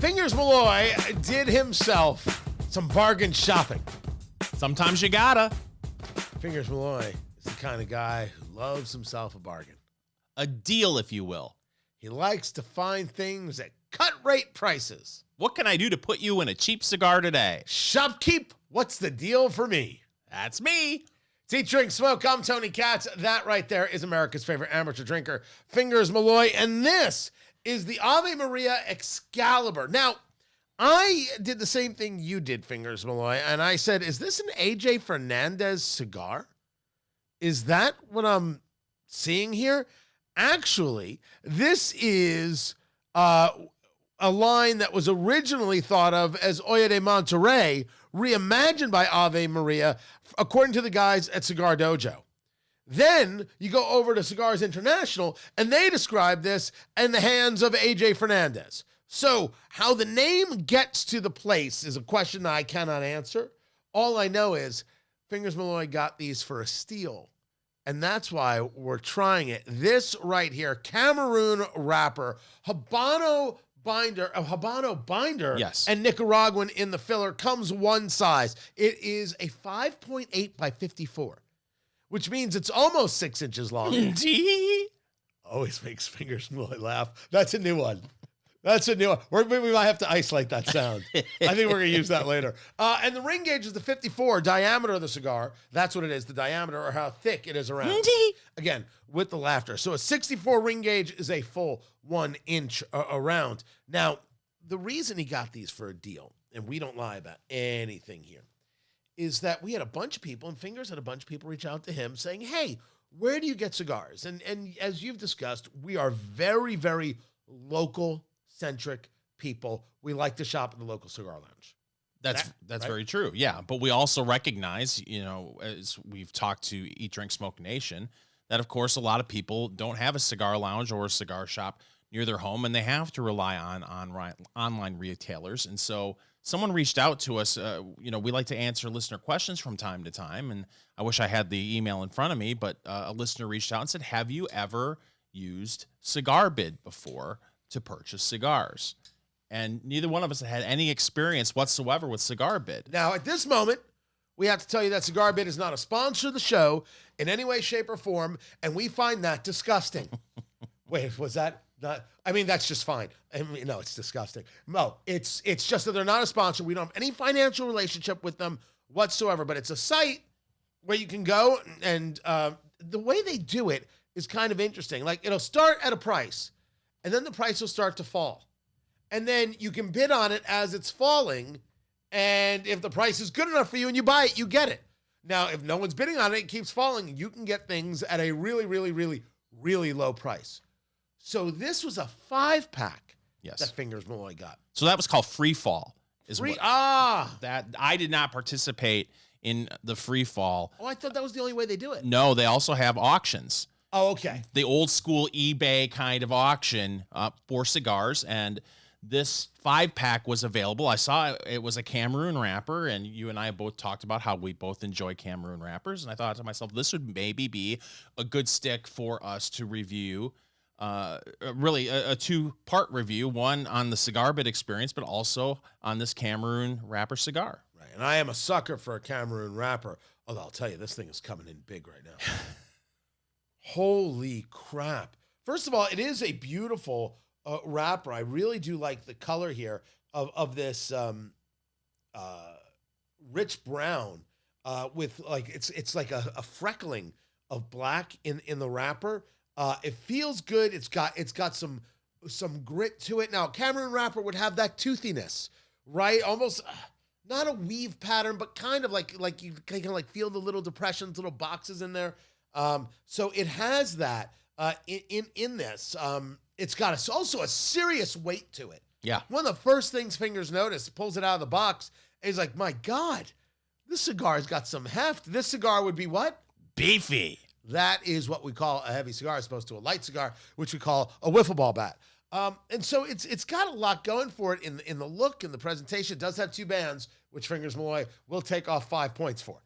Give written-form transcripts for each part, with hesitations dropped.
Fingers Malloy did himself some bargain shopping. Sometimes you gotta. Fingers Malloy is the kind of guy who loves himself a bargain. A deal, if you will. He likes to find things at cut-rate prices. What can I do to put you in a cheap cigar today? Shopkeep, what's the deal for me? That's me. It's Eat, Drink, Smoke. I'm Tony Katz. That right there is America's favorite amateur drinker, Fingers Malloy. And this is the Ave Maria Excalibur. Now, I did the same thing you did, Fingers Malloy, and I said, is this an AJ Fernandez cigar? Is that what I'm seeing here? Actually, this is a line that was originally thought of as Olla de Monterrey, reimagined by Ave Maria, according to the guys at Cigar Dojo. Then you go over to Cigars International, and they describe this in the hands of AJ Fernandez. So how the name gets to the place is a question I cannot answer. All I know is Fingers Malloy got these for a steal, and that's why we're trying it. This right here, Cameroon wrapper, Habano binder, yes, and Nicaraguan in the filler, comes one size. It is a 5.8 by 54, which means it's almost 6 inches long. Always makes Fingers Malloy laugh. That's a new one. That's a new one. We might have to isolate that sound. I think we're going to use that later. And the ring gauge is the 54 diameter of the cigar. That's what it is, the diameter, or how thick it is around. Again, with the laughter. So a 64 ring gauge is a full 1 inch around. Now, the reason he got these for a deal, and we don't lie about anything here, is that we had a bunch of people, and Fingers had a bunch of people reach out to him saying, hey, where do you get cigars? And as you've discussed, we are very, very local-centric people. We like to shop at the local cigar lounge. That's right? very true. Yeah. But we also recognize, as we've talked to Eat, Drink, Smoke Nation, that of course a lot of people don't have a cigar lounge or a cigar shop near their home, and they have to rely on online retailers. And so someone reached out to us. We like to answer listener questions from time to time, and I wish I had the email in front of me, but a listener reached out and said, have you ever used Cigar Bid before to purchase cigars? And neither one of us had any experience whatsoever with Cigar Bid. Now, at this moment, we have to tell you that Cigar Bid is not a sponsor of the show in any way, shape, or form, and we find that disgusting. Wait, was that not? I mean, that's just fine. I mean, no, it's disgusting. No, it's just that they're not a sponsor. We don't have any financial relationship with them whatsoever, but it's a site where you can go, and the way they do it is kind of interesting. Like, it'll start at a price, and then the price will start to fall. And then you can bid on it as it's falling, and if the price is good enough for you and you buy it, you get it. Now, if no one's bidding on it, it keeps falling, you can get things at a really, really, really, really low price. So this was a 5-pack that Fingers Malloy got. So that was called Free Fall. That I did not participate in the Free Fall. Oh, I thought that was the only way they do it. No, they also have auctions. Oh, okay. The old school eBay kind of auction for cigars, and this 5-pack was available. I saw it was a Cameroon wrapper, and you and I both talked about how we both enjoy Cameroon wrappers, and I thought to myself, this would maybe be a good stick for us to review, really a 2-part review, one on the Cigar Bit experience, but also on this Cameroon wrapper cigar. Right, and I am a sucker for a Cameroon wrapper, although I'll tell you, this thing is coming in big right now. Holy crap. First of all, it is a beautiful wrapper. I really do like the color here of this rich brown with like it's like a freckling of black in the wrapper. It feels good. It's got some grit to it. Now, Cameroon wrapper would have that toothiness, right? Almost not a weave pattern, but kind of like you kind of like feel the little depressions, little boxes in there. So it has that in this. It's got also a serious weight to it. Yeah. One of the first things Fingers noticed, pulls it out of the box, and he's like, my God, this cigar's got some heft. This cigar would be what? Beefy. That is what we call a heavy cigar as opposed to a light cigar, which we call a wiffle ball bat. And so it's got a lot going for it in the look and the presentation. It does have 2 bands, which Fingers Malloy will take off 5 points for.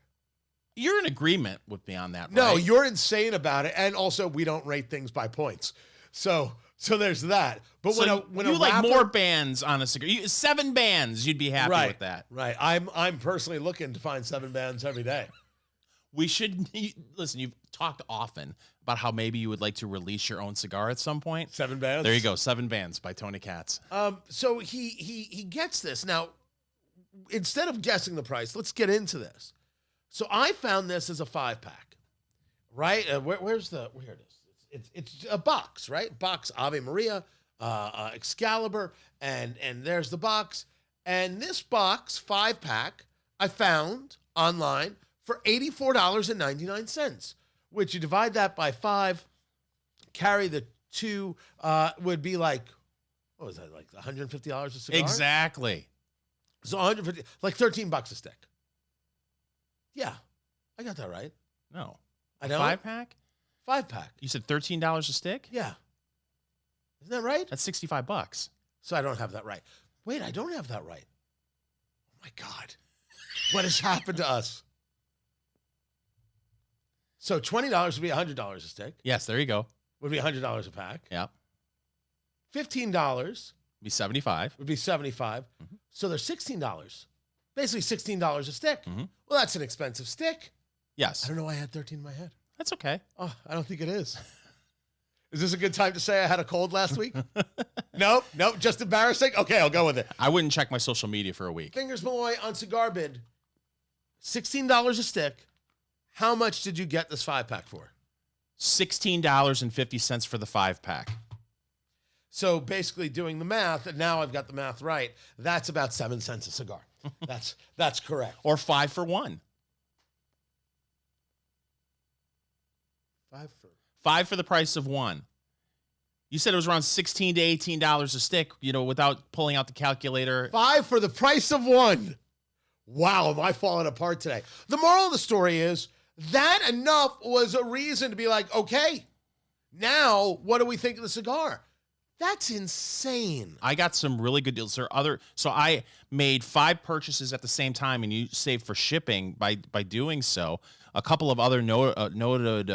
You're in agreement with me on that, right? No, you're insane about it. And also, we don't rate things by points. So So there's that. But So when you a like rapper, more bands on a cigar. 7 bands, you'd be happy with that. Right. I'm personally looking to find 7 bands every day. We should listen. You've talked often about how maybe you would like to release your own cigar at some point. 7 bands. There you go. 7 bands by Tony Katz. So he gets this. Now, instead of guessing the price, let's get into this. So I found this as a 5-pack, right? Here it is. It's a box, right? Box Ave Maria, Excalibur, and there's the box. And this box 5-pack I found online for $84.99, which you divide that by 5, carry the 2, would be like, what was that, like $150 a cigar? Exactly. So 150, like $13 a stick. Yeah, I got that right. No. I know. 5-pack? 5-pack. You said $13 a stick? Yeah. Isn't that right? That's $65. So I don't have that right. Wait, I don't have that right. Oh my God. What has happened to us? So $20 would be $100 a stick. Yes, there you go. Would be $100 a pack. Yeah. $15 Be 75. would be $75. Mm-hmm. So they're $16. Basically $16 a stick. Mm-hmm. Well, that's an expensive stick. Yes. I don't know why I had 13 in my head. That's okay. Oh, I don't think it is. Is this a good time to say I had a cold last week? Nope, just embarrassing? Okay, I'll go with it. I wouldn't check my social media for a week. Fingers Malloy on Cigar Bid, $16 a stick. How much did you get this 5-pack for? $16.50 for the 5-pack. So basically doing the math, and now I've got the math right, that's about 7 cents a cigar. That's correct. Or 5 for 1. 5 for the price of 1. You said it was around $16 to $18 a stick, without pulling out the calculator. 5 for the price of 1. Wow, am I falling apart today? The moral of the story is that enough was a reason to be like, okay, now what do we think of the cigar? That's insane. I got some really good deals. So I made 5 purchases at the same time, and you save for shipping by doing so. A couple of other noted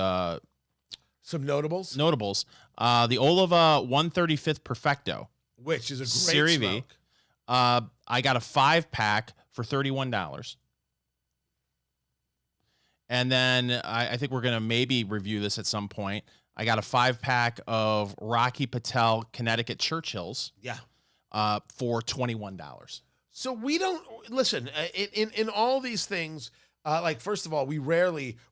some notables. The Oliva 135th Perfecto, which is a great Serie smoke. V. I got a 5-pack for $31. And then I think we're going to maybe review this at some point. I got a 5-pack of Rocky Patel Connecticut Churchills. Yeah. For $21. So we don't listen in all these things. Like, first of all, we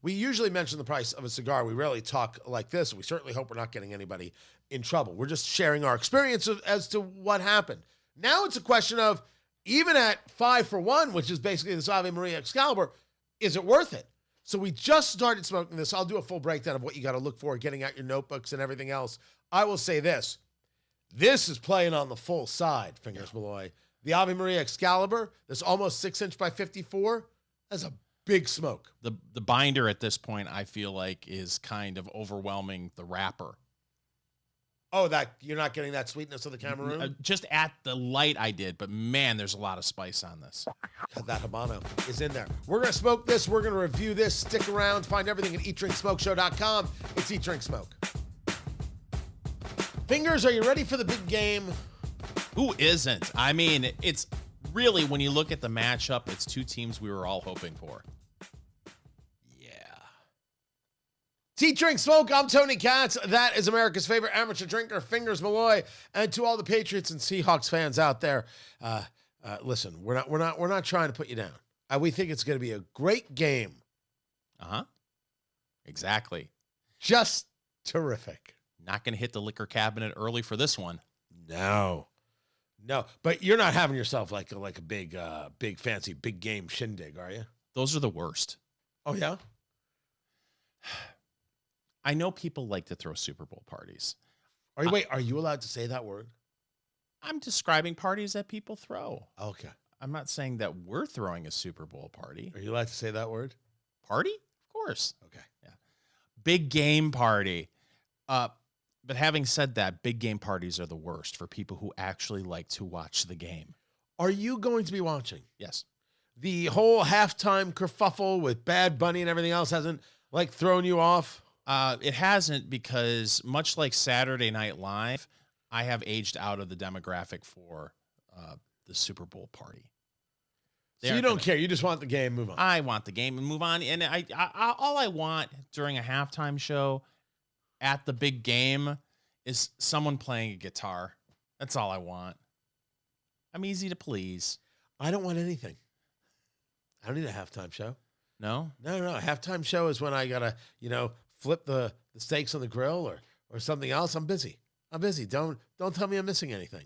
usually mention the price of a cigar. We rarely talk like this. We certainly hope we're not getting anybody in trouble. We're just sharing our experience as to what happened. Now it's a question of, even at 5 for 1, which is basically this Ave Maria Excalibur, is it worth it? So we just started smoking this. I'll do a full breakdown of what you got to look for, getting out your notebooks and everything else. I will say this. This is playing on the full side, Fingers Malloy. The Ave Maria Excalibur, this almost 6-inch by 54, that's a big smoke. The binder at this point, I feel like, is kind of overwhelming the wrapper. Oh, that you're not getting that sweetness of the Cameroon? Just at the light I did, but man, there's a lot of spice on this. God, that Habano is in there. We're going to smoke this. We're going to review this. Stick around. Find everything at eatdrinksmokeshow.com. It's Eat, Drink, Smoke. Fingers, are you ready for the big game? Who isn't? I mean, it's really, when you look at the matchup, it's 2 teams we were all hoping for. Eat, Drink, Smoke. I'm Tony Katz. That is America's favorite amateur drinker, Fingers Malloy. And to all the Patriots and Seahawks fans out there, listen, we're not trying to put you down. We think it's going to be a great game. Exactly. Just terrific. Not going to hit the liquor cabinet early for this one. No. But you're not having yourself like a big fancy big game shindig, are you? Those are the worst. Oh yeah. I know people like to throw Super Bowl parties. Are you allowed to say that word? I'm describing parties that people throw. Okay. I'm not saying that we're throwing a Super Bowl party. Are you allowed to say that word? Party? Of course. Okay. Yeah. Big game party. But having said that, big game parties are the worst for people who actually like to watch the game. Are you going to be watching? Yes. The whole halftime kerfuffle with Bad Bunny and everything else hasn't thrown you off? It hasn't, because much like Saturday Night Live, I have aged out of the demographic for the Super Bowl party. So you don't care. You just want the game. Move on. I want the game and move on. And I all I want during a halftime show at the big game is someone playing a guitar. That's all I want. I'm easy to please. I don't want anything. I don't need a halftime show. No? No. A halftime show is when I gotta, flip the steaks on the grill or something else. I'm busy. Don't tell me I'm missing anything.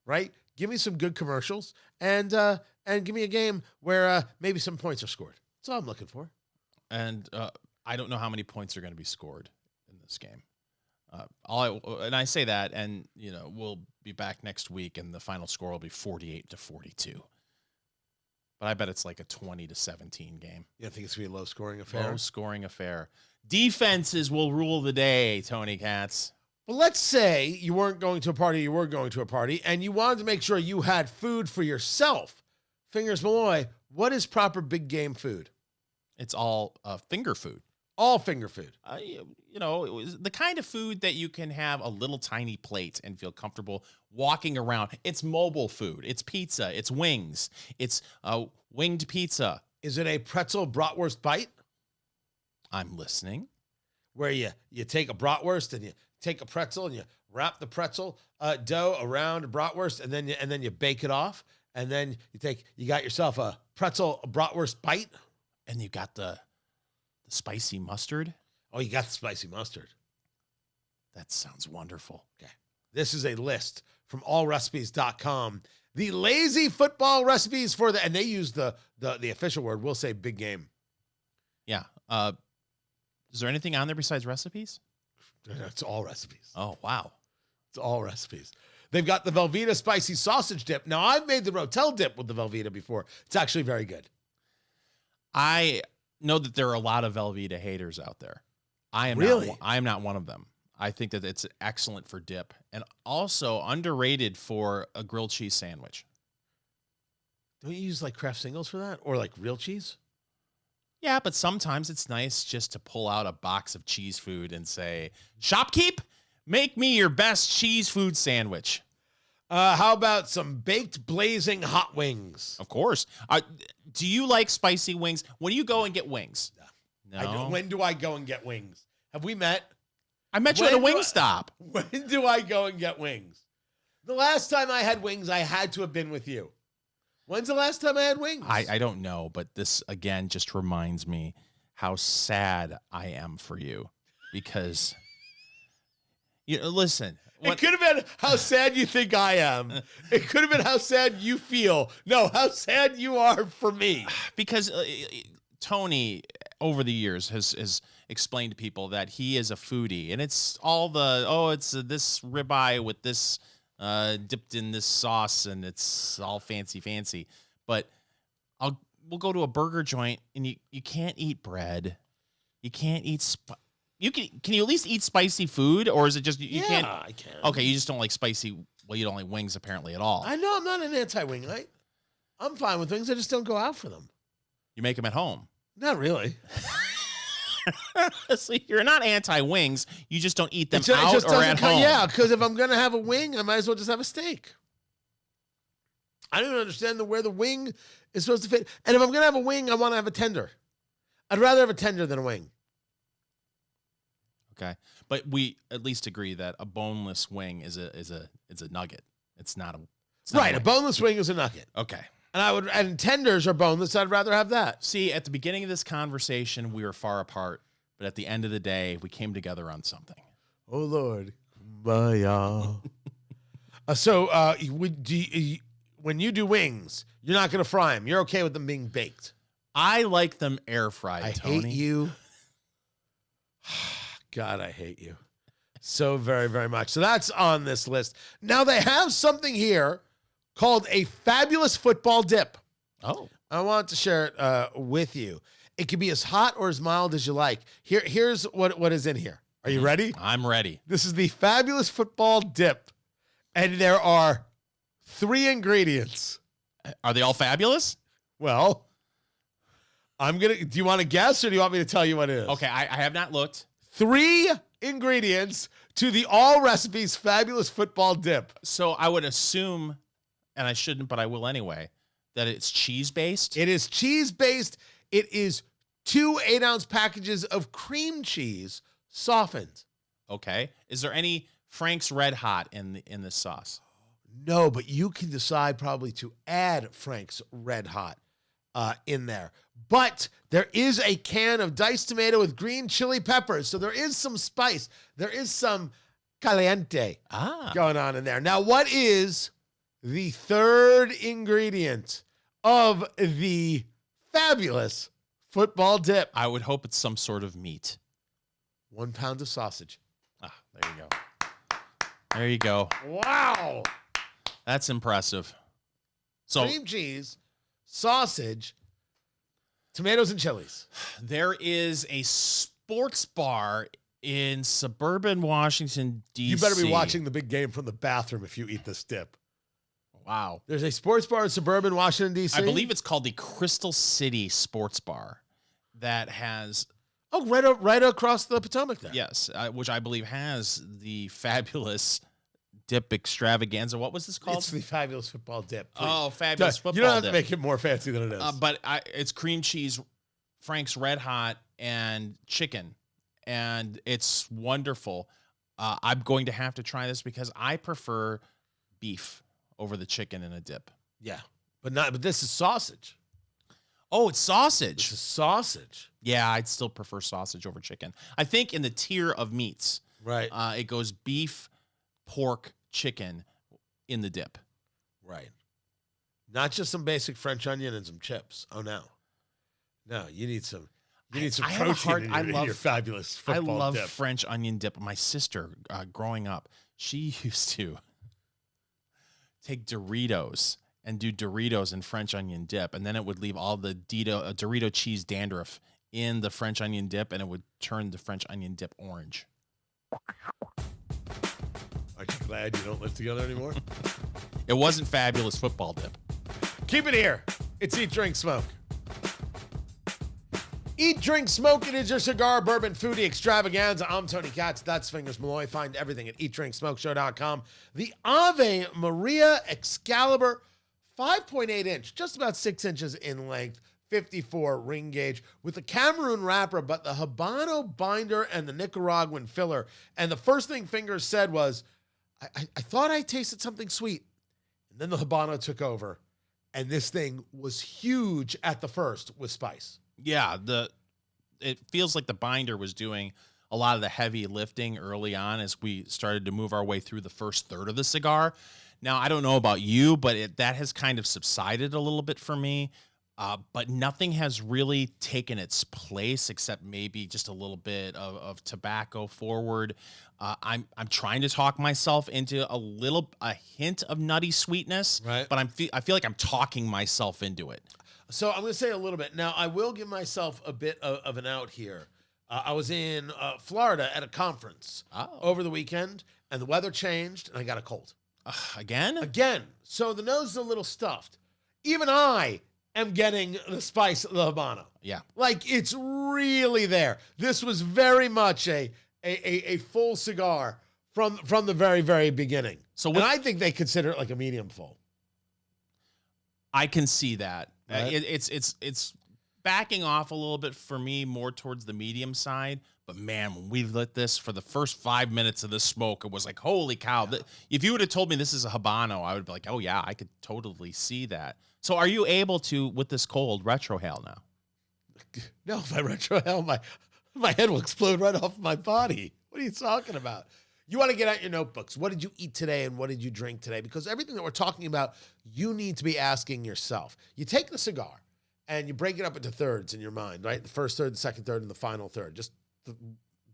Right? Give me some good commercials and give me a game where maybe some points are scored. That's all I'm looking for. And I don't know how many points are going to be scored in this game. I say that, and we'll be back next week, and the final score will be 48-42. But I bet it's like a 20-17 game. You think it's gonna be a low scoring affair? Low scoring affair. Defenses will rule the day, Tony Katz. Well, let's say you weren't going to a party, you were going to a party, and you wanted to make sure you had food for yourself. Fingers Malloy, what is proper big game food? It's all finger food. All finger food. The kind of food that you can have a little tiny plate and feel comfortable walking around. It's mobile food. It's pizza. It's wings. It's winged pizza. Is it a pretzel bratwurst bite? I'm listening. Where you take a bratwurst and you take a pretzel and you wrap the pretzel dough around a bratwurst and then you bake it off, and then you got yourself a pretzel bratwurst bite, and you got the spicy mustard. Oh, you got the spicy mustard. That sounds wonderful. Okay. This is a list from allrecipes.com. The lazy football recipes and they use the official word. We'll say big game. Yeah. Is there anything on there besides recipes? It's all recipes. Oh, wow. It's all recipes. They've got the Velveeta spicy sausage dip. Now, I've made the Rotel dip with the Velveeta before. It's actually very good. I know that there are a lot of Velveeta haters out there. I am not one of them. I think that it's excellent for dip and also underrated for a grilled cheese sandwich. Don't you use like Kraft Singles for that, or like real cheese? Yeah, but sometimes it's nice just to pull out a box of cheese food and say, "Shopkeep, make me your best cheese food sandwich." How about some baked blazing hot wings? Of course. Do you like spicy wings? When do you go and get wings? No. When do I go and get wings? Have we met? I met you at a wing stop. When do I go and get wings? The last time I had wings, I had to have been with you. When's the last time I had wings? I don't know, but this, again, just reminds me how sad I am for you. Because, listen. It could have been how sad you think I am. It could have been how sad you feel. No, how sad you are for me. Because Tony, over the years, has explained to people that he is a foodie. And it's all it's this ribeye with this dipped in this sauce, and it's all fancy. But we'll go to a burger joint, and you can't eat bread. You can't eat Can you at least eat spicy food, or is it just you can't? Yeah, I can. Okay, you just don't like spicy. Well, you don't like wings apparently at all. I know I'm not an anti-wing, right? I'm fine with wings. I just don't go out for them. You make them at home. Not really. See, you're not anti-wings. You just don't eat them out or at home. Yeah, because if I'm going to have a wing, I might as well just have a steak. I don't understand where the wing is supposed to fit. And if I'm going to have a wing, I want to have a tender. I'd rather have a tender than a wing. Okay, but we at least agree that a boneless wing is a nugget. It's not right. A boneless wing is a nugget. Okay. And tenders are boneless. I'd rather have that. See, at the beginning of this conversation, we were far apart, but at the end of the day, we came together on something. Oh Lord, Kumbaya. When you do wings, you're not going to fry them. You're okay with them being baked. I like them air fried. I Tony. hate you. God, I hate you so very, very much. So that's on this list. Now they have something here called a fabulous football dip. Oh. I want to share it with you. It can be as hot or as mild as you like. Here's what is in here. Are you ready? I'm ready. This is the fabulous football dip. And there are 3 ingredients. Are they all fabulous? Well, do you want to guess or do you want me to tell you what it is? Okay, I have not looked. 3 ingredients to the All Recipes Fabulous Football Dip. So I would assume, and I shouldn't, but I will anyway, that it's cheese-based. It is cheese-based. It is 2 8-ounce packages of cream cheese softened. Okay. Is there any Frank's Red Hot in this sauce? No, but you can decide probably to add Frank's Red Hot in there. But there is a can of diced tomato with green chili peppers. So there is some spice. There is some caliente going on in there. Now, what is the third ingredient of the fabulous football dip? I would hope it's some sort of meat. 1 pound of sausage. There you go. There you go. Wow. That's impressive. So cream cheese, sausage, tomatoes, and chilies. There is a sports bar in suburban Washington, D.C. You better be watching the big game from the bathroom if you eat this dip. Wow. There's a sports bar in suburban Washington, D.C.? I believe it's called the Crystal City Sports Bar that has... Oh, right across the Potomac there. Yes, which I believe has the fabulous dip extravaganza. What was this called? It's the fabulous football dip. Please. Oh, fabulous football dip. You don't have to make it more fancy than it is. But it's cream cheese, Frank's Red Hot, and chicken. And it's wonderful. I'm going to have to try this because I prefer beef over the chicken in a dip. Yeah, but this is sausage. Oh, it's sausage. This is sausage. Yeah, I'd still prefer sausage over chicken. I think in the tier of meats, right? It goes beef, pork, chicken in the dip. Right. Not just some basic French onion and some chips. Oh no. No, you need some protein in your fabulous football dip. I love French onion dip. My sister, growing up, she used to take Doritos and do Doritos and French onion dip, and then it would leave all the Dorito cheese dandruff in the French onion dip, and it would turn the French onion dip orange. Aren't you glad you don't live together anymore? It wasn't fabulous football dip. Keep it here. It's Eat, Drink, Smoke. Eat, Drink, Smoke. It is your cigar, bourbon, foodie extravaganza. I'm Tony Katz. That's Fingers Malloy. Find everything at eatdrinksmokeshow.com. The Ave Maria Excalibur, 5.8 inch, just about 6 inches in length, 54 ring gauge with the Cameroon wrapper, but the Habano binder and the Nicaraguan filler. And the first thing Fingers said was, I thought I tasted something sweet. And then the Habano took over. And this thing was huge at the first with spice. Yeah, it feels like the binder was doing a lot of the heavy lifting early on as we started to move our way through the first third of the cigar. Now, I don't know about you, but that has kind of subsided a little bit for me. But nothing has really taken its place except maybe just a little bit of tobacco forward. I'm trying to talk myself into a hint of nutty sweetness, right? But I feel like I'm talking myself into it. So I'm going to say a little bit. Now, I will give myself a bit of an out here. I was in Florida at a conference over the weekend, and the weather changed, and I got a cold. Again. So the nose is a little stuffed. Even I am getting the spice of the Habano. Yeah. Like, it's really there. This was very much a full cigar from the very, very beginning. And I think they consider it like a medium full. I can see that. Right? It's backing off a little bit for me, more towards the medium side. But man, when we lit this for the first 5 minutes of the smoke, it was like, holy cow. Yeah. If you would have told me this is a Habano, I would be like, oh yeah, I could totally see that. So are you able to, with this cold, retrohale now? No, if I retrohale, my head will explode right off my body. What are you talking about? You want to get out your notebooks. What did you eat today and what did you drink today? Because everything that we're talking about, you need to be asking yourself. You take the cigar and you break it up into thirds in your mind, right? The first third, the second third, and the final third. Just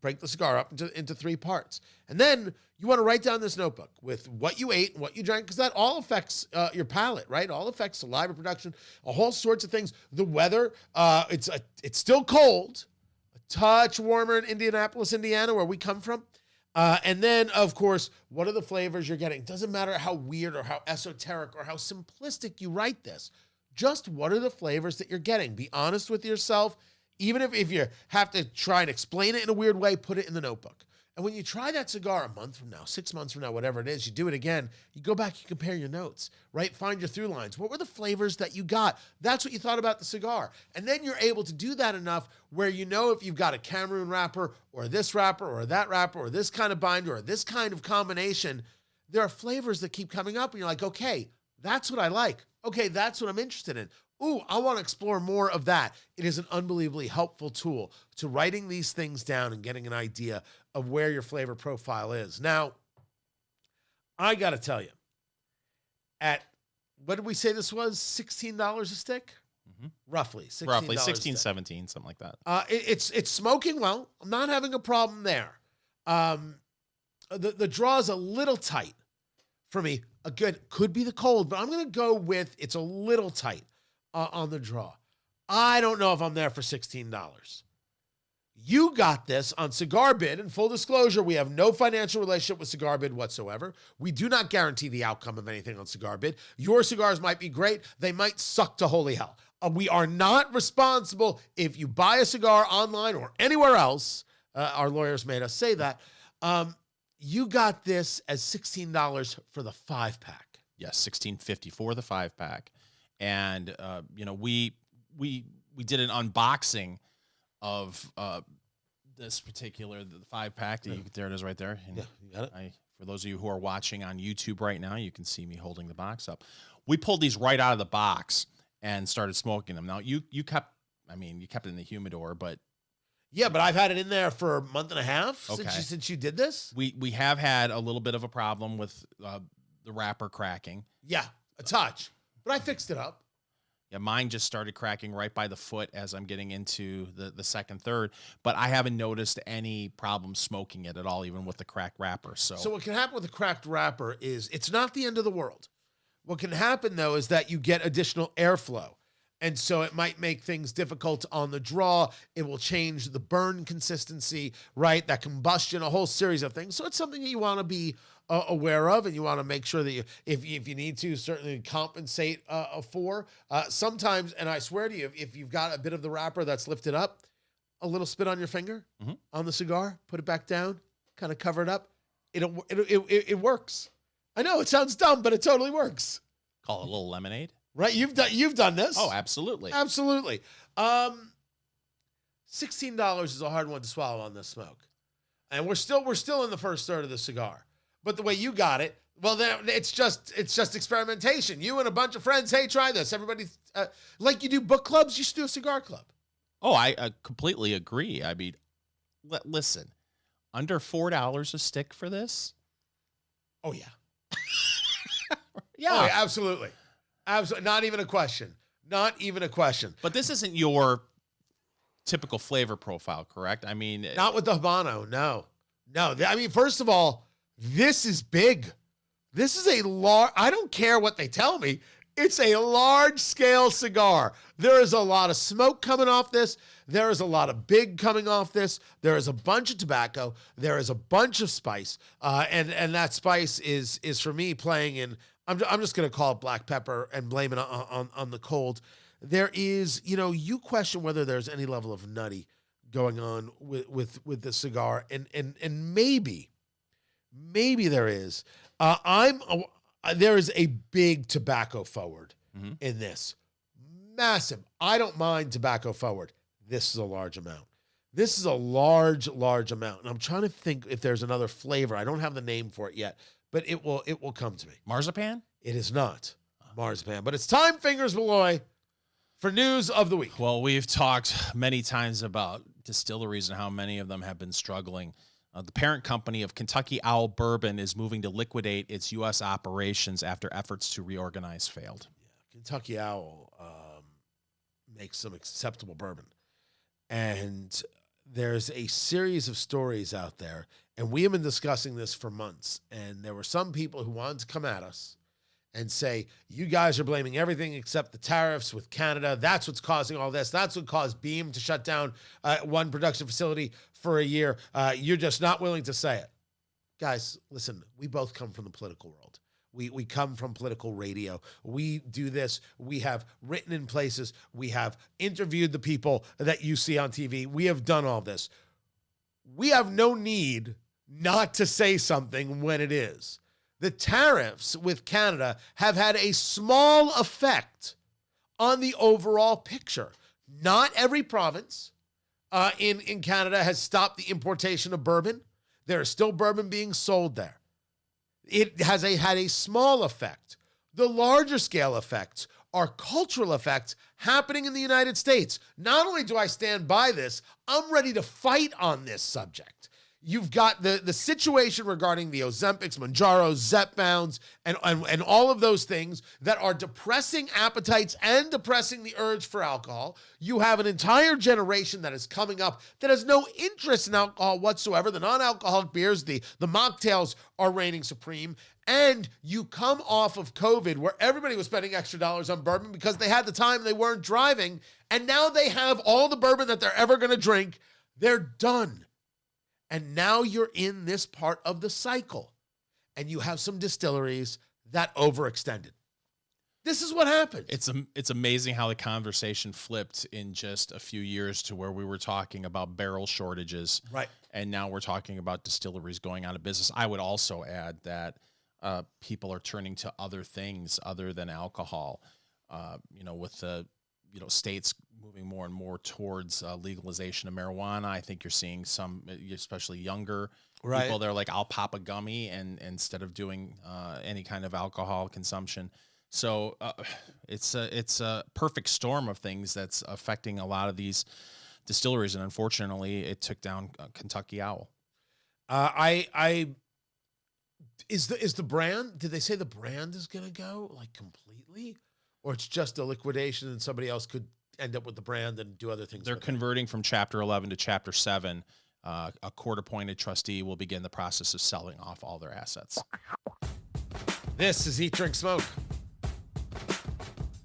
break the cigar up into 3 parts. And then you want to write down this notebook with what you ate and what you drank, because that all affects your palate, right? All affects saliva production, a whole sorts of things. The weather, it's still cold, a touch warmer in Indianapolis, Indiana, where we come from. And then, of course, what are the flavors you're getting? Doesn't matter how weird or how esoteric or how simplistic you write this. Just what are the flavors that you're getting? Be honest with yourself. Even if you have to try and explain it in a weird way, put it in the notebook. And when you try that cigar a month from now, 6 months from now, whatever it is, you do it again, you go back, you compare your notes, right? Find your through lines. What were the flavors that you got? That's what you thought about the cigar. And then you're able to do that enough where you know if you've got a Cameroon wrapper or this wrapper or that wrapper or this kind of binder or this kind of combination, there are flavors that keep coming up and you're like, okay, that's what I like. Okay, that's what I'm interested in. Ooh, I want to explore more of that. It is an unbelievably helpful tool to writing these things down and getting an idea of where your flavor profile is. Now, I got to tell you, at, what did we say this was? $16 a stick? Mm-hmm. Roughly. $16 Roughly a 16, stick. 17, something like that. It's smoking well. I'm not having a problem there. The draw is a little tight for me. Could be the cold, but I'm going to go with it's a little tight on the draw. I don't know if I'm there for $16. You got this on Cigar Bid, and full disclosure, we have no financial relationship with Cigar Bid whatsoever. We do not guarantee the outcome of anything on Cigar Bid. Your cigars might be great. They might suck to holy hell. We are not responsible if you buy a cigar online or anywhere else. Our lawyers made us say that. You got this as $16 for the 5-pack. Yes, $16.50 for the 5-pack. And we did an unboxing of this particular the 5-pack. There it is right there. And yeah, you got it. For those of you who are watching on YouTube right now, you can see me holding the box up. We pulled these right out of the box and started smoking them. Now you kept it in the humidor, but yeah, but I've had it in there for a month and a half Okay. since you did this. we have had a little bit of a problem with the wrapper cracking. Yeah, a touch, but I fixed it up. Yeah, mine just started cracking right by the foot as I'm getting into the second, third, but I haven't noticed any problem smoking it at all, even with the cracked wrapper. So what can happen with a cracked wrapper is it's not the end of the world. What can happen, though, is that you get additional airflow. And so it might make things difficult on the draw. It will change the burn consistency, right? That combustion, a whole series of things. So it's something that you want to be aware of, and you want to make sure that you, if you need to, certainly compensate for. Sometimes, and I swear to you, if you've got a bit of the wrapper that's lifted up, a little spit on your finger on the cigar, put it back down, kind of cover it up. It works. I know it sounds dumb, but it totally works. Call it a little lemonade. Right, you've done this. Oh, absolutely. Absolutely. $16 is a hard one to swallow on this smoke. And we're still in the first third of the cigar. But the way you got it, well, it's just experimentation. You and a bunch of friends, hey, try this. Everybody, like you do book clubs, you should do a cigar club. Oh, I completely agree. I mean, listen, under $4 a stick for this? Oh, yeah. Yeah. Oh, yeah, absolutely. Absolutely. Not even a question. Not even a question. But this isn't your typical flavor profile, correct? I mean, not with the Habano. No. I mean, first of all, this is big. This is a large, I don't care what they tell me. It's a large scale cigar. There is a lot of smoke coming off this. There is a lot of big coming off this. There is a bunch of tobacco. There is a bunch of spice. And that spice is for me playing in, I'm just going to call it black pepper and blame it on the cold. There is, you question whether there's any level of nutty going on with the cigar. And maybe there is. There is a big tobacco forward in this. Massive. I don't mind tobacco forward. This is a large amount. This is a large amount. And I'm trying to think if there's another flavor. I don't have the name for it yet, but it will come to me. Marzipan? It is not marzipan, but it's time, Fingers Malloy, for news of the week. Well, we've talked many times about distilleries and how many of them have been struggling. The parent company of Kentucky Owl Bourbon is moving to liquidate its U.S. operations after efforts to reorganize failed. Yeah, Kentucky Owl makes some acceptable bourbon. And there's a series of stories out there, and we have been discussing this for months, and there were some people who wanted to come at us and say, you guys are blaming everything except the tariffs with Canada. That's what's causing all this. That's what caused Beam to shut down one production facility for a year. You're just not willing to say it. Guys, listen, we both come from the political world. We come from political radio. We do this. We have written in places. We have interviewed the people that you see on TV. We have done all this. We have no need not to say something when it is. The tariffs with Canada have had a small effect on the overall picture. Not every province in Canada has stopped the importation of bourbon. There is still bourbon being sold there. It has had a small effect. The larger scale effects are cultural effects happening in the United States. Not only do I stand by this, I'm ready to fight on this subject. You've got the situation regarding the Ozempics, Mounjaros, Zepbounds, and all of those things that are depressing appetites and depressing the urge for alcohol. You have an entire generation that is coming up that has no interest in alcohol whatsoever. The non-alcoholic beers, the mocktails are reigning supreme. And you come off of COVID where everybody was spending extra dollars on bourbon because they had the time, they weren't driving, and now they have all the bourbon that they're ever going to drink. They're done. And now you're in this part of the cycle, and you have some distilleries that overextended. This is what happened. It's amazing how the conversation flipped in just a few years to where we were talking about barrel shortages. Right. And now we're talking about distilleries going out of business. I would also add that people are turning to other things other than alcohol, with the states moving more and more towards legalization of marijuana. I think you're seeing some, especially younger people, they're like, I'll pop a gummy and instead of doing any kind of alcohol consumption. So it's a perfect storm of things that's affecting a lot of these distilleries. And unfortunately, it took down Kentucky Owl. Is the brand, did they say the brand is going to go like completely, or it's just a liquidation and somebody else could end up with the brand and do other things? They're converting from Chapter 11 to Chapter 7. A court-appointed trustee will begin the process of selling off all their assets. This is Eat, Drink, Smoke.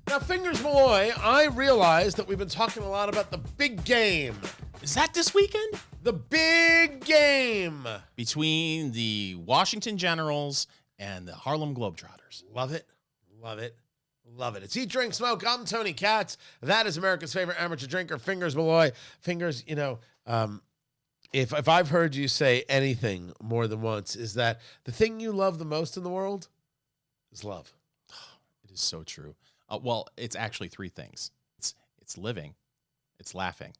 Now, Fingers Malloy, I realize that we've been talking a lot about the big game. Is that this weekend? The big game. Between the Washington Generals and the Harlem Globetrotters. Love it. Love it. Love it. It's Eat, Drink, Smoke. I'm Tony Katz. That is America's favorite amateur drinker, Fingers Malloy. Fingers, if I've heard you say anything more than once, is that the thing you love the most in the world is love. It is so true. Well, it's actually three things. It's living, it's laughing,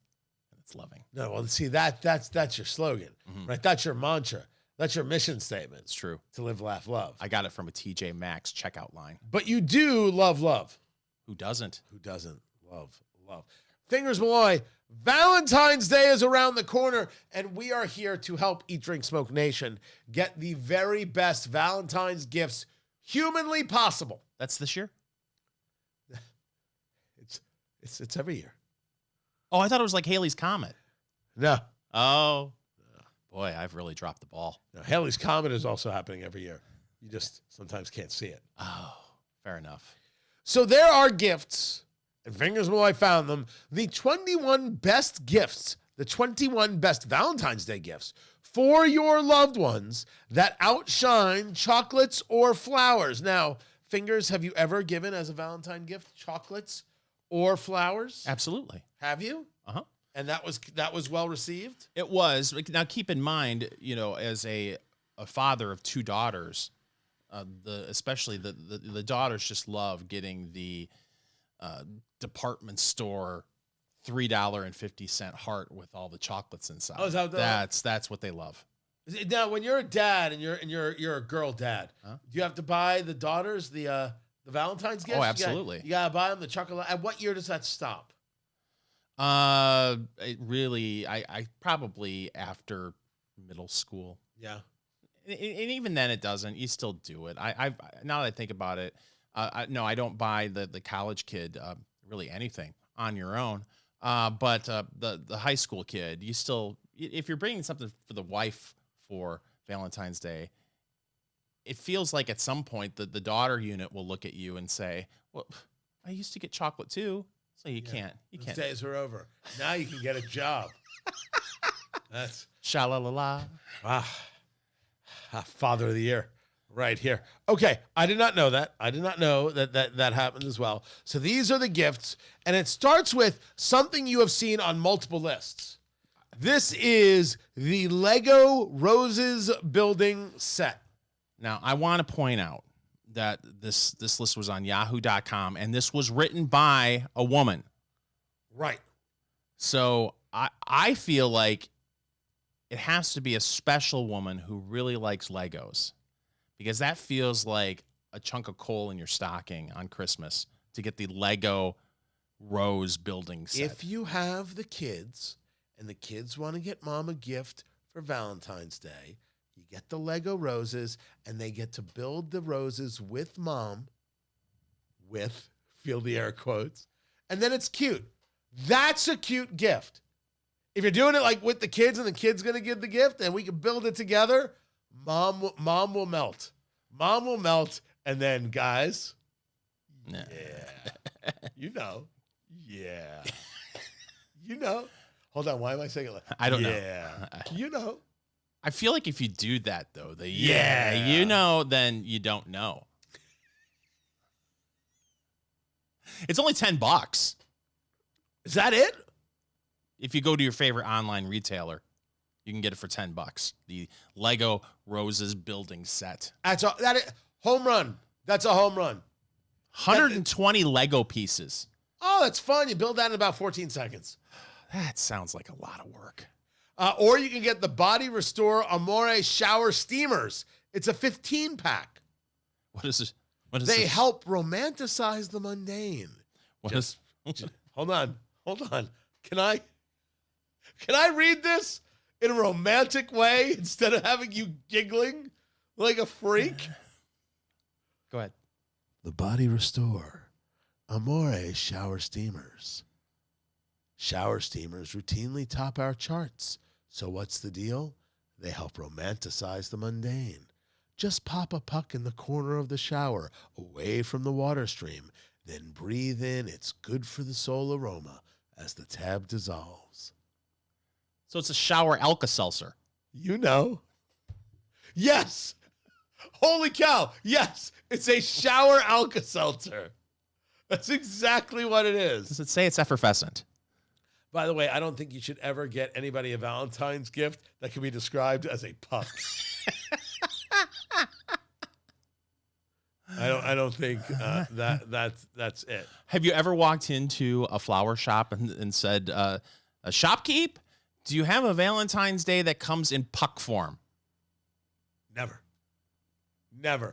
and it's loving. No, well, see, that's your slogan, right? That's your mantra. That's your mission statement. It's true. To live, laugh, love. I got it from a TJ Maxx checkout line. But you do love love. Who doesn't? Who doesn't love love? Fingers Malloy, Valentine's Day is around the corner, and we are here to help Eat, Drink, Smoke Nation get the very best Valentine's gifts humanly possible. That's this year? It's every year. Oh, I thought it was like Halley's Comet. No. Oh. Boy, I've really dropped the ball. No, Halley's Comet is also happening every year. You just sometimes can't see it. Oh, fair enough. So there are gifts, and Fingers Malloy found them, the 21 best gifts, the 21 best Valentine's Day gifts for your loved ones that outshine chocolates or flowers. Now, Fingers, have you ever given as a Valentine gift chocolates or flowers? Absolutely. Have you? Uh-huh. And that was well received? It was. Now, keep in mind, as a father of two daughters, especially the daughters just love getting the department store $3.50 heart with all the chocolates inside. Oh, is that that's what they love. Now, when you're a dad and you're a girl dad, do you have to buy the daughters the Valentine's gift? Oh, absolutely. You gotta buy them the chocolate. At what year does that stop? It really, I probably after middle school. Yeah. And even then it doesn't, you still do it. Now that I think about it, no, I don't buy the college kid, really anything on your own. But the high school kid, you still, if you're bringing something for the wife for Valentine's Day, it feels like at some point the daughter unit will look at you and say, well, I used to get chocolate too. So you can't. Those days are over. Now you can get a job. That's sha-la-la-la. Father of the Year right here. Okay, I did not know that. I did not know that happened as well. So these are the gifts, and it starts with something you have seen on multiple lists. This is the Lego Roses building set. Now, I want to point out that this list was on yahoo.com, and this was written by a woman. Right. So I feel like it has to be a special woman who really likes Legos, because that feels like a chunk of coal in your stocking on Christmas to get the Lego Rose building set. If you have the kids and the kids want to get mom a gift for Valentine's Day, you get the Lego roses and they get to build the roses with mom, with, feel the air quotes, and then it's cute. That's a cute gift. If you're doing it like with the kids and the kid's going to give the gift and we can build it together, mom will melt. Mom will melt. And then, guys, Nah. yeah, you know, yeah, you know. Hold on, why am I saying it like I don't know. Yeah, you know. I feel like if you do that, though, Yeah. you know, then you don't know. It's only $10. Is that it? If you go to your favorite online retailer, you can get it for $10. The Lego Roses building set. That's a, that is, home run. That's a home run. 120 Lego pieces. Oh, that's fun. You build that in about 14 seconds. That sounds like a lot of work. Or you can get the Body Restore Amore shower steamers. It's a 15-pack. What is this? What is They this? help romanticize the mundane. What is? Hold on. Can I read this in a romantic way instead of having you giggling like a freak? Go ahead. The Body Restore Amore shower steamers. Shower steamers routinely top our charts. So what's the deal? They help romanticize the mundane. Just pop a puck in the corner of the shower, away from the water stream, then breathe in its good for the soul aroma as the tab dissolves. So it's a shower Alka-Seltzer. You know. Yes. Holy cow. Yes. It's a shower Alka-Seltzer. That's exactly what it is. Does it say it's effervescent? By the way, I don't think you should ever get anybody a Valentine's gift that can be described as a puck. I don't think that's it. Have you ever walked into a flower shop and said, a shopkeep, do you have a Valentine's Day that comes in puck form? Never.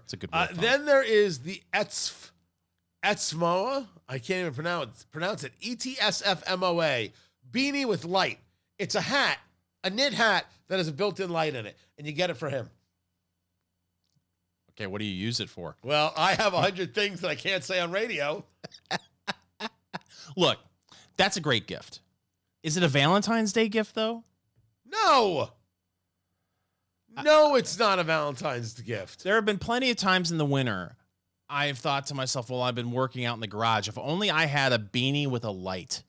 It's a good word. Then there is the Etsmoa. I can't even pronounce it. ETSFMOA. Beanie with light. It's a hat, a knit hat that has a built-in light in it, and you get it for him. Okay, what do you use it for? Well, I have 100 things that I can't say on radio. Look, that's a great gift. Is it a Valentine's Day gift, though? No, it's not a Valentine's gift. There have been plenty of times in the winter I've thought to myself, well, I've been working out in the garage. If only I had a beanie with a light.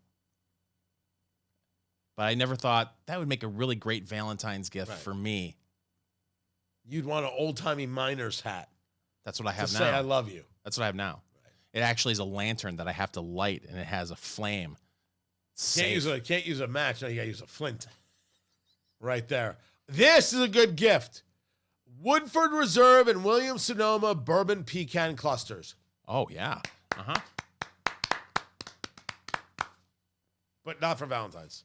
But I never thought that would make a really great Valentine's gift for me. You'd want an old-timey miner's hat. That's what I have to now. say I love you. That's what I have now. Right. It actually is a lantern that I have to light, and it has a flame. Can't use a match. No, you gotta use a flint. Right there. This is a good gift. Woodford Reserve and Williams-Sonoma Bourbon Pecan Clusters. Oh, yeah. Uh-huh. But not for Valentine's.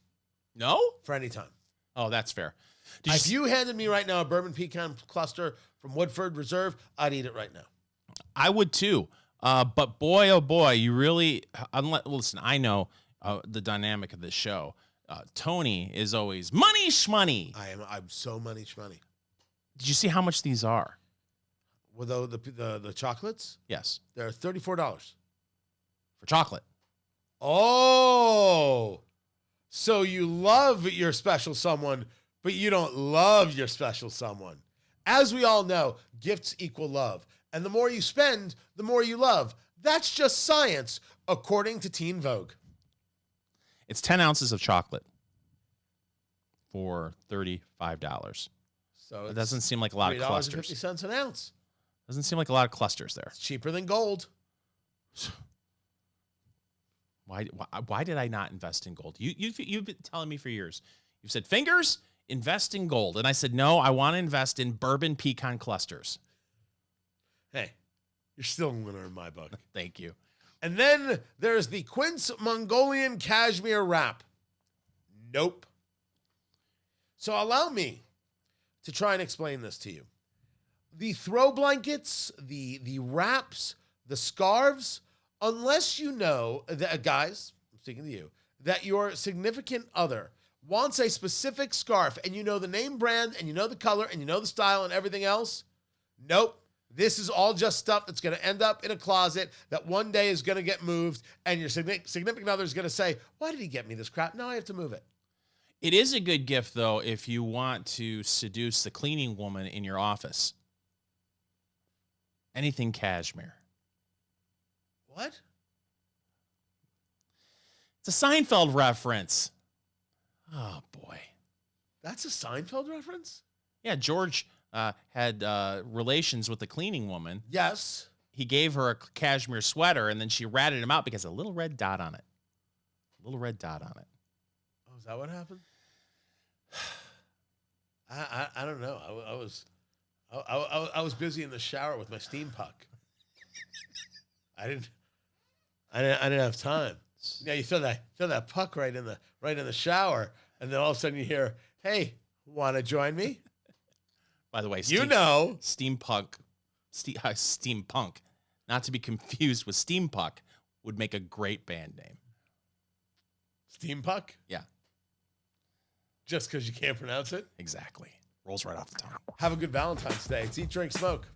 No? For any time. Oh, that's fair. If you handed me right now a Bourbon Pecan Cluster from Woodford Reserve, I'd eat it right now. I would too. But boy, oh boy, you really, listen, I know the dynamic of this show. Tony is always money shmoney. I'm so money shmoney. Did you see how much these are? Well, the chocolates? Yes. They're $34. For chocolate. Oh, so you love your special someone, but you don't love your special someone. As we all know, gifts equal love. And the more you spend, the more you love. That's just science, according to Teen Vogue. It's 10 ounces of chocolate for $35. So it doesn't seem like a lot of clusters. $3.50 an ounce. Doesn't seem like a lot of clusters there. It's cheaper than gold. Why did I not invest in gold? You've been telling me for years You said, Fingers, invest in gold. And I said, no, I want to invest in bourbon pecan clusters. Hey, you're still a winner in my book. Thank you. And then there's the Quince Mongolian Cashmere Wrap. Nope. So allow me to try and explain this to you. The throw blankets, the wraps, the scarves, unless you know that, guys, I'm speaking to you, that your significant other wants a specific scarf and you know the name brand and you know the color and you know the style and everything else, nope. This is all just stuff that's going to end up in a closet that one day is going to get moved, and your significant other is going to say, why did he get me this crap? Now I have to move it. It is a good gift, though, if you want to seduce the cleaning woman in your office. Anything cashmere. What? It's a Seinfeld reference. Oh, boy. That's a Seinfeld reference? Yeah, George had relations with the cleaning woman. Yes. He gave her a cashmere sweater, and then she ratted him out because a little red dot on it. A little red dot on it. Oh, is that what happened? I don't know. I was busy in the shower with my steam puck. I didn't have time. Yeah, you feel that puck right in the shower, and then all of a sudden you hear, "Hey, want to join me?" By the way, steampunk, not to be confused with steampunk, would make a great band name. Steampunk? Yeah. Just because you can't pronounce it? Exactly. Rolls right off the tongue. Have a good Valentine's Day. It's Eat, Drink, Smoke.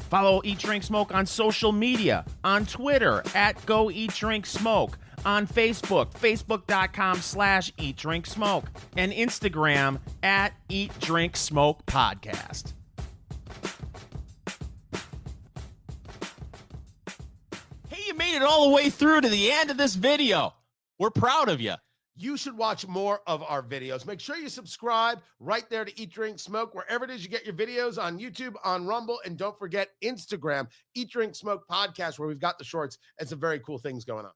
Follow Eat, Drink, Smoke on social media, on Twitter @Go Eat, Drink, Smoke, on Facebook, facebook.com/Eat, Drink, Smoke, and Instagram @Eat, Drink, Smoke Podcast. Hey, you made it all the way through to the end of this video. We're proud of you. You should watch more of our videos. Make sure you subscribe right there to Eat, Drink, Smoke, wherever it is you get your videos, on YouTube, on Rumble, and don't forget Instagram, Eat, Drink, Smoke Podcast, where we've got the shorts and some very cool things going on.